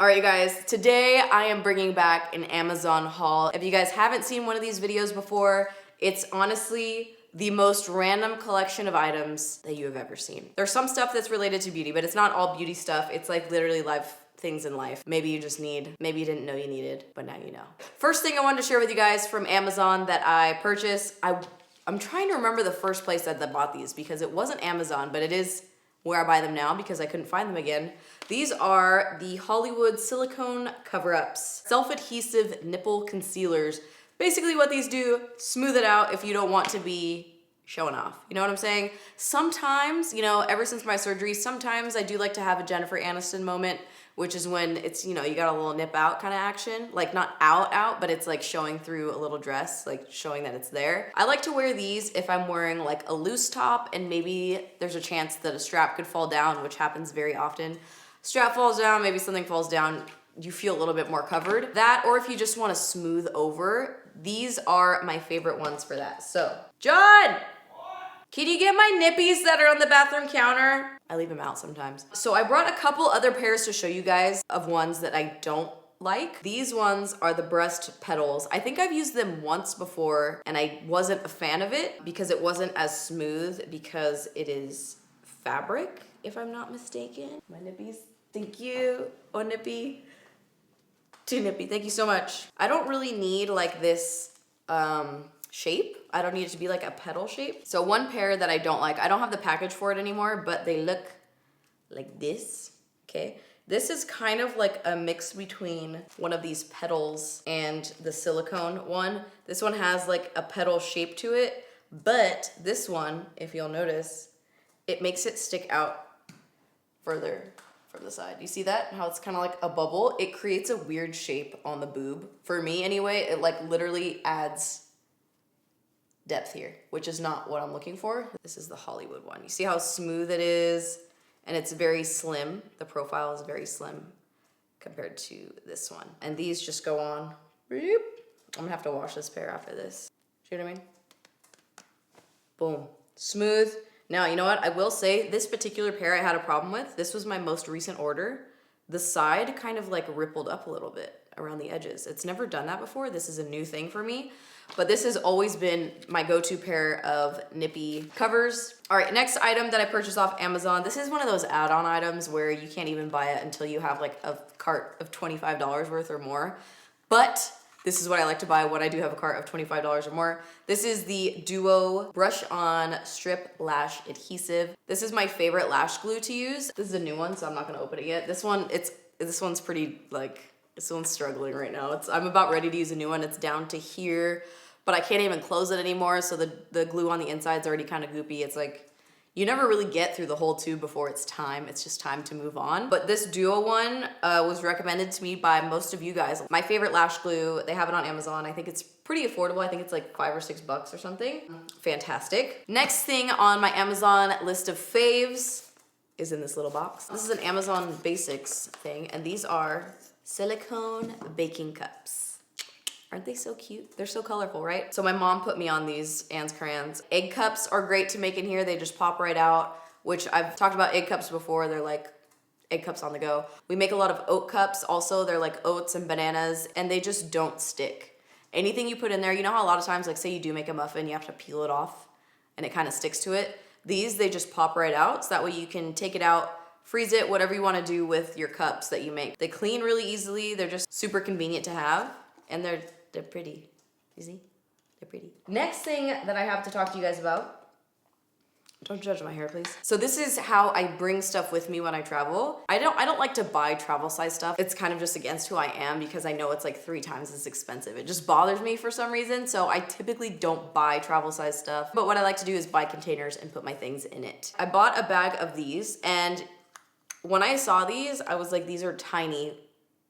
All right, you guys, today I am bringing back an Amazon haul. If you guys haven't seen one of these videos before, it's honestly the most random collection of items that you have ever seen. There's some stuff that's related to beauty, but it's not all beauty stuff. It's like literally life things in life. Maybe you just need, maybe you didn't know you needed, but now you know. First thing I wanted to share with you guys from Amazon that I purchased, I'm trying to remember the first place that I bought these because it wasn't Amazon, but it is where I buy them now because I couldn't find them again. These are the Hollywood Silicone Cover Ups, self-adhesive nipple concealers. Basically what these do, smooth it out if you don't want to be showing off. You know what I'm saying? Sometimes, you know, ever since my surgery, sometimes I do like to have a Jennifer Aniston moment, which is when it's, you know, you got a little nip out kind of action. Like not out, but it's like showing through a little dress, like showing that it's there. I like to wear these if I'm wearing like a loose top and maybe there's a chance that a strap could fall down, which happens very often. Strap falls down, maybe something falls down, you feel a little bit more covered. That, or if you just want to smooth over, these are my favorite ones for that. So, John! Can you get my nippies that are on the bathroom counter? I leave them out sometimes. So I brought a couple other pairs to show you guys of ones that I don't like. These ones are the breast petals. I think I've used them once before and I wasn't a fan of it because it wasn't as smooth because it is fabric, if I'm not mistaken. My nippies, thank you. Oh, nippy. Too nippy, thank you so much. I don't really need like this, shape. I don't need it to be like a petal shape. So one pair that I don't like, I don't have the package for it anymore, but they look like this, okay? This is kind of like a mix between one of these petals and the silicone one. This one has like a petal shape to it, but this one, if you'll notice, it makes it stick out further from the side. You see that? How it's kind of like a bubble? It creates a weird shape on the boob. For me anyway, it like literally adds depth here, which is not what I'm looking for. This is the Hollywood one. You see how smooth it is? And it's very slim. The profile is very slim compared to this one. And these just go on. I'm gonna have to wash this pair after this. See what I mean? Boom, smooth. Now, you know what? I will say this particular pair I had a problem with. This was my most recent order. The side kind of like rippled up a little bit around the edges. It's never done that before. This is a new thing for me. But this has always been my go-to pair of nippy covers. All right, next item that I purchased off Amazon. This is one of those add-on items where you can't even buy it until you have like a cart of $25 worth or more. But this is what I like to buy when I do have a cart of $25 or more. This is the Duo Brush On Strip Lash Adhesive. This is my favorite lash glue to use. This is a new one, so I'm not gonna open it yet. This one's pretty like, this one's struggling right now. I'm about ready to use a new one. It's down to here, but I can't even close it anymore. So the glue on the inside's already kind of goopy. It's like, you never really get through the whole tube before it's time. It's just time to move on. But this Duo one was recommended to me by most of you guys. My favorite lash glue, they have it on Amazon. I think it's pretty affordable. I think it's like $5 or $6 or something. Fantastic. Next thing on my Amazon list of faves is in this little box. This is an Amazon Basics thing, and these are silicone baking cups. Aren't they so cute? They're so colorful, right? So my mom put me on these Anne's crayons. Egg cups are great to make in here. They just pop right out, which I've talked about egg cups before. They're like egg cups on the go. We make a lot of oat cups also. They're like oats and bananas, and they just don't stick. Anything you put in there, you know how a lot of times, like say you do make a muffin, you have to peel it off and it kind of sticks to it. These, they just pop right out, so that way you can take it out, freeze it, whatever you want to do with your cups that you make. They clean really easily. They're just super convenient to have, and they're pretty. You see? They're pretty. Next thing that I have to talk to you guys about, don't judge my hair, please. So this is how I bring stuff with me when I travel. I don't like to buy travel size stuff. It's kind of just against who I am because I know it's like 3 times as expensive. It just bothers me for some reason. So I typically don't buy travel size stuff. But what I like to do is buy containers and put my things in it. I bought a bag of these, and when I saw these, I was like, these are tiny.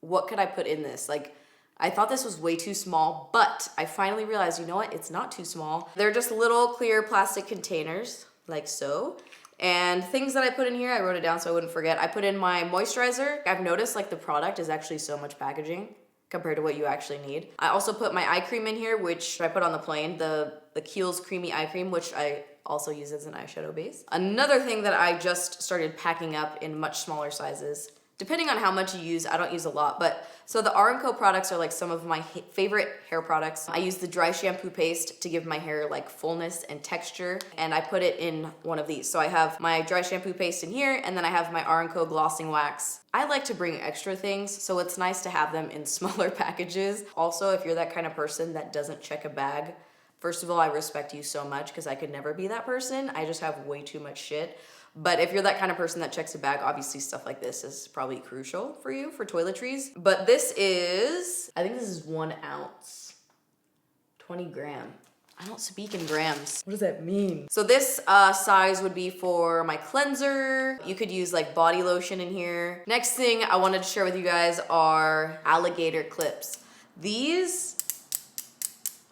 What could I put in this? Like, I thought this was way too small, but I finally realized, you know what? It's not too small. They're just little clear plastic containers, like so. And things that I put in here, I wrote it down so I wouldn't forget. I put in my moisturizer. I've noticed like the product is actually so much packaging compared to what you actually need. I also put my eye cream in here, which I put on the plane, the Kiehl's Creamy Eye Cream, which I also use as an eyeshadow base. Another thing that I just started packing up in much smaller sizes Depending on how much you use, I don't use a lot, but so the R&Co products are like some of my favorite hair products. I use the dry shampoo paste to give my hair like fullness and texture, and I put it in one of these. So I have my dry shampoo paste in here, and then I have my R&Co glossing wax. I like to bring extra things, so it's nice to have them in smaller packages. Also, if you're that kind of person that doesn't check a bag, first of all, I respect you so much because I could never be that person. I just have way too much shit. But if you're that kind of person that checks a bag, obviously stuff like this is probably crucial for you for toiletries. But this is, I think this is 1 ounce, 20 gram. I don't speak in grams. What does that mean? So this size would be for my cleanser. You could use like body lotion in here. Next thing I wanted to share with you guys are alligator clips. These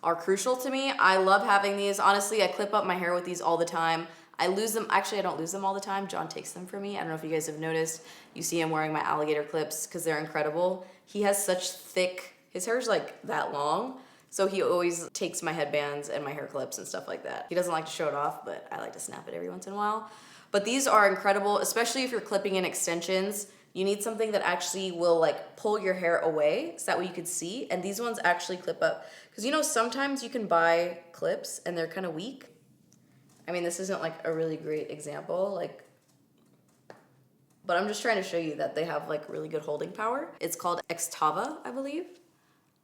are crucial to me. I love having these. Honestly, I clip up my hair with these all the time. I lose them. Actually, I don't lose them all the time. John takes them for me. I don't know if you guys have noticed. You see him wearing my alligator clips because they're incredible. He has such thick, his hair's like that long. So he always takes my headbands and my hair clips and stuff like that. He doesn't like to show it off, but I like to snap it every once in a while. But these are incredible, especially if you're clipping in extensions. You need something that actually will like pull your hair away so that way you can see. And these ones actually clip up. Because you know, sometimes you can buy clips and they're kind of weak. I mean, this isn't like a really great example, like, but I'm just trying to show you that they have like really good holding power. It's called Xtava, I believe,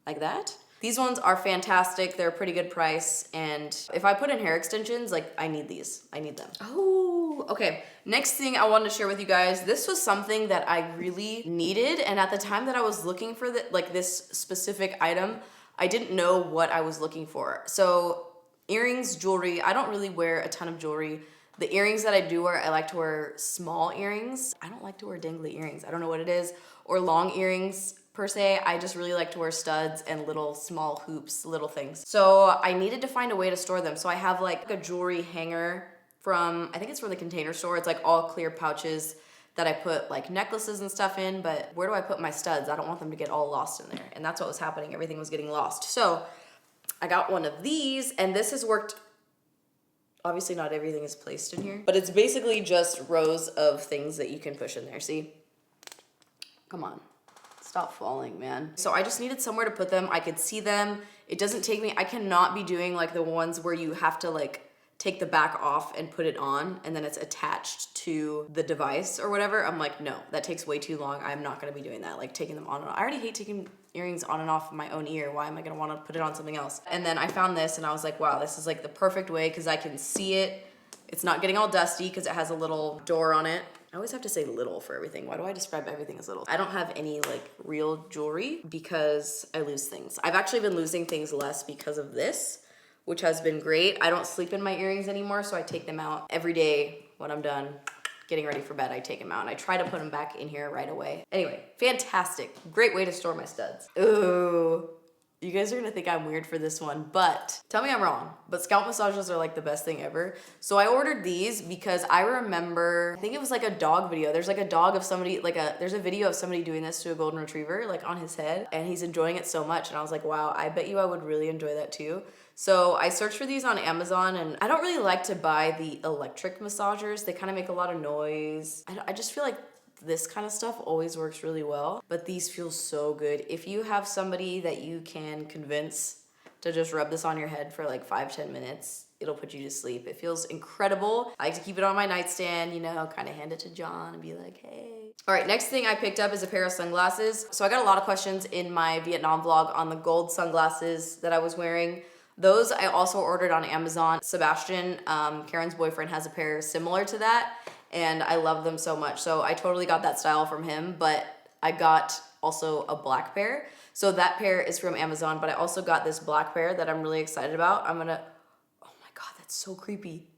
like that. These ones are fantastic. They're a pretty good price. And if I put in hair extensions, like I need these, I need them. Oh, okay. Next thing I wanted to share with you guys, this was something that I really needed. And at the time that I was looking for this specific item, I didn't know what I was looking for. So earrings, jewelry, I don't really wear a ton of jewelry. The earrings that I do wear, I like to wear small earrings. I don't like to wear dangly earrings. I don't know what it is. Or long earrings per se. I just really like to wear studs and little small hoops, little things. So I needed to find a way to store them. So I have like a jewelry hanger from, I think it's from the Container Store. It's like all clear pouches that I put like necklaces and stuff in, but where do I put my studs? I don't want them to get all lost in there. And that's what was happening. Everything was getting lost. So I got one of these, and this has worked. Obviously not everything is placed in here, but it's basically just rows of things that you can push in there, see? Come on, stop falling, man. So I just needed somewhere to put them. I could see them. It doesn't take me, I cannot be doing like the ones where you have to like take the back off and put it on, and then it's attached to the device or whatever. I'm like, no, that takes way too long. I'm not gonna be doing that, like taking them on and off. I already hate taking earrings on and off of my own ear. Why am I gonna wanna put it on something else? And then I found this and I was like, wow, this is like the perfect way because I can see it. It's not getting all dusty because it has a little door on it. I always have to say little for everything. Why do I describe everything as little? I don't have any like real jewelry because I lose things. I've actually been losing things less because of this, which has been great. I don't sleep in my earrings anymore, so I take them out every day when I'm done getting ready for bed. I take them out and I try to put them back in here right away. Anyway, fantastic. Great way to store my studs. Ooh, you guys are gonna think I'm weird for this one, but tell me I'm wrong. But scalp massages are like the best thing ever. So I ordered these because I remember, I think it was like a dog video. There's like a dog of somebody, there's a video of somebody doing this to a golden retriever, like on his head, and he's enjoying it so much. And I was like, wow, I bet you I would really enjoy that too. So I searched for these on Amazon, and I don't really like to buy the electric massagers. They kind of make a lot of noise. I just feel like this kind of stuff always works really well, but these feel so good. If you have somebody that you can convince to just rub this on your head for like 5-10 minutes, it'll put you to sleep. It feels incredible. I like to keep it on my nightstand, you know, kind of hand it to John and be like, hey. All right, next thing I picked up is a pair of sunglasses. So I got a lot of questions in my Vietnam vlog on the gold sunglasses that I was wearing. Those I also ordered on Amazon. Sebastian, Karen's boyfriend, has a pair similar to that, and I love them so much. So I totally got that style from him, but I got also a black pair. So that pair is from Amazon, but I also got this black pair that I'm really excited about. Oh my God, that's so creepy.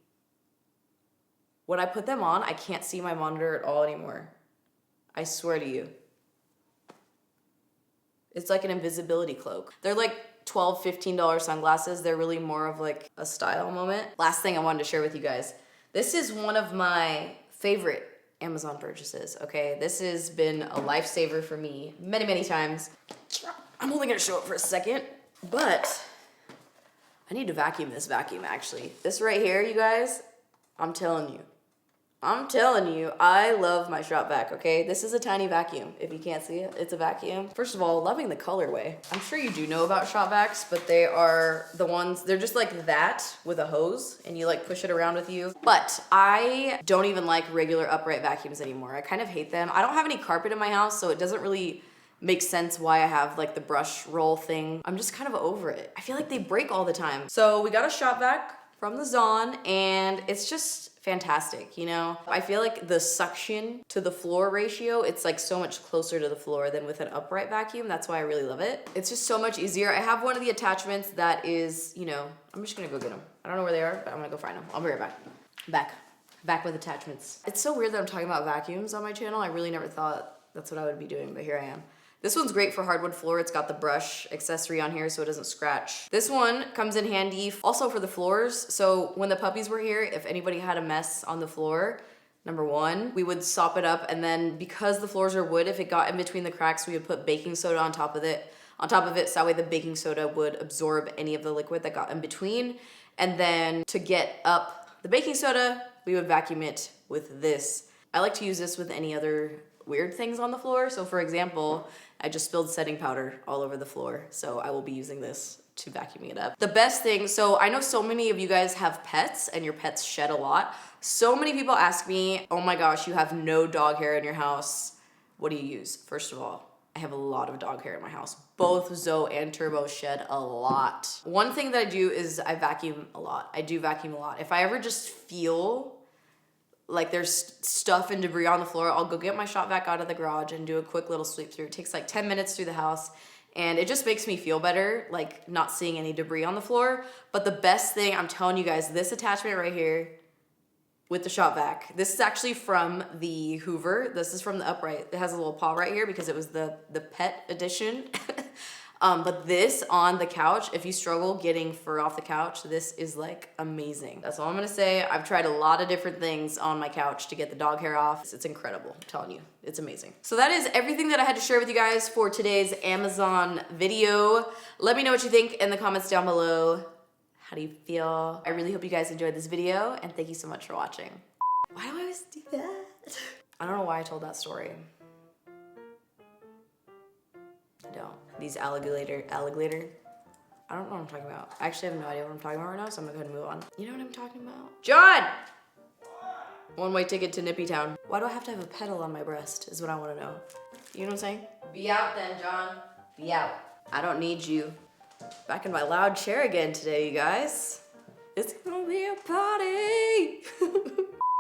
When I put them on, I can't see my monitor at all anymore. I swear to you. It's like an invisibility cloak. They're like $12, $15 sunglasses. They're really more of like a style moment. Last thing I wanted to share with you guys. This is one of my favorite Amazon purchases, okay? This has been a lifesaver for me many, many times. I'm only gonna show it for a second, but I need to vacuum this vacuum actually. This right here, you guys, I'm telling you, I'm telling you, I love my shop vac, okay? This is a tiny vacuum. If you can't see it, it's a vacuum. First of all, loving the colorway. I'm sure you do know about shop vacs, but they are the ones, they're just like that with a hose and you like push it around with you. But I don't even like regular upright vacuums anymore. I kind of hate them. I don't have any carpet in my house, so it doesn't really make sense why I have like the brush roll thing. I'm just kind of over it. I feel like they break all the time. So we got a shop vac from the Zon and it's just fantastic, you know? I feel like the suction to the floor ratio, it's like so much closer to the floor than with an upright vacuum. That's why I really love it. It's just so much easier. I have one of the attachments that is, you know, I'm just gonna go get them. I don't know where they are, but I'm gonna go find them. I'll be right back. Back with attachments. It's so weird that I'm talking about vacuums on my channel. I really never thought that's what I would be doing, but here I am. This one's great for hardwood floor. It's got the brush accessory on here so it doesn't scratch. This one comes in handy also for the floors. So when the puppies were here, if anybody had a mess on the floor, number one, we would sop it up, and then because the floors are wood, if it got in between the cracks, we would put baking soda on top of it, so that way the baking soda would absorb any of the liquid that got in between. And then to get up the baking soda, we would vacuum it with this. I like to use this with any other weird things on the floor. So for example, I just spilled setting powder all over the floor, so I will be using this to vacuum it up. The best thing, so I know so many of you guys have pets and your pets shed a lot. So many people ask me, oh my gosh, you have no dog hair in your house. What do you use? First of all, I have a lot of dog hair in my house. Both Zoe and Turbo shed a lot. One thing that I do is I vacuum a lot. I do vacuum a lot. If I ever just feel like there's stuff and debris on the floor, I'll go get my shop vac out of the garage and do a quick little sweep through. It takes like 10 minutes through the house and it just makes me feel better, like not seeing any debris on the floor. But the best thing, I'm telling you guys, this attachment right here with the shop vac, this is actually from the Hoover. This is from the upright. It has a little paw right here because it was the pet edition. But this on the couch, if you struggle getting fur off the couch, this is like amazing. That's all I'm gonna say. I've tried a lot of different things on my couch to get the dog hair off. It's incredible, I'm telling you, it's amazing. So that is everything that I had to share with you guys for today's Amazon video. Let me know what you think in the comments down below. How do you feel? I really hope you guys enjoyed this video and thank you so much for watching. Why do I always do that? I don't know why I told that story. I don't. These alligator. I don't know what I'm talking about. I actually have no idea what I'm talking about right now, so I'm gonna go ahead and move on. You know what I'm talking about? John! One-way ticket to Nippy Town. Why do I have to have a petal on my breast is what I wanna know. You know what I'm saying? Be out then, John. Be out. I don't need you. Back in my loud chair again today, you guys. It's gonna be a party.